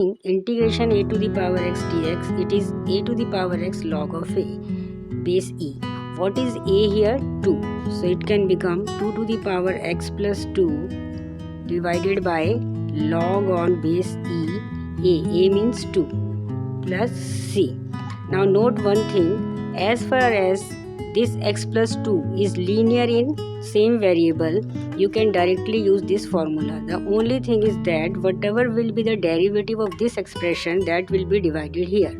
Integration a to the power x dx, it is a to the power x log of a base e. What is a here? 2. So it can become 2 to the power x plus 2 divided by log on base e. A means 2 plus c. Now note one thing, as far as this x plus 2 is linear in same variable, you can directly use this formula. The only thing is that whatever will be the derivative of this expression, that will be divided here.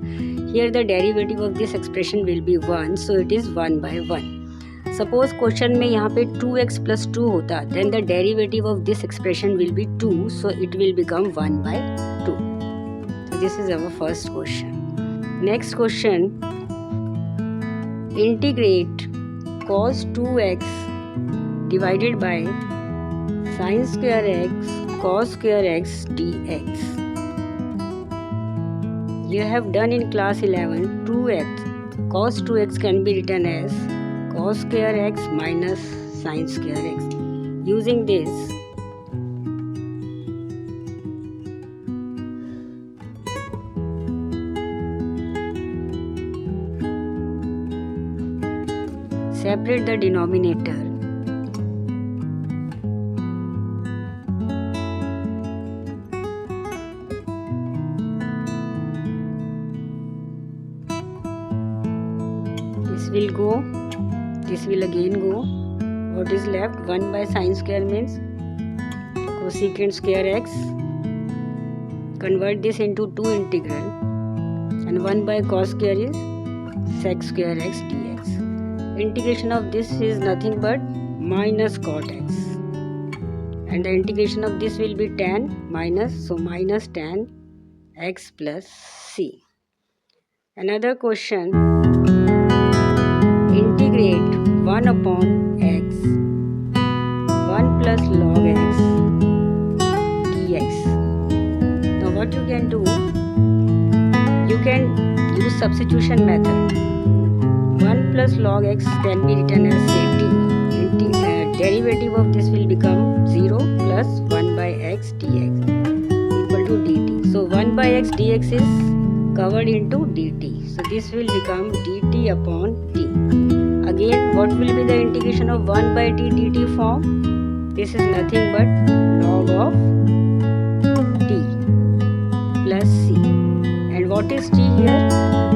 Here the derivative of this expression will be 1, so it is 1 by 1. Suppose question में यहाँ पे 2x plus 2 होता, then the derivative of this expression will be 2, so it will become 1 by 2. So this is our first question. Next question, integrate cos 2x divided by sin square x cos square x dx. You have done in class 11 2x. Cos 2x can be written as cos square x minus sin square x. Using this, separate the denominator. This will go, this will again go. What is left? 1 by sin square means cosecant square x. Convert this into 2 integral, and 1 by cos square is sec square x dx. Integration of this is nothing but minus cot x, and the integration of this will be tan minus, so minus tan x plus c. Another question, integrate 1 upon x 1 plus log x dx. Now what you can do, you can use substitution method. 1 plus log x can be written as at. Derivative of this will become 0 plus 1 by x dx equal to dt. So 1 by x dx is covered into dt. So this will become dt upon t. Again, what will be the integration of 1 by t dt form? This is nothing but log of t plus c. And what is t here?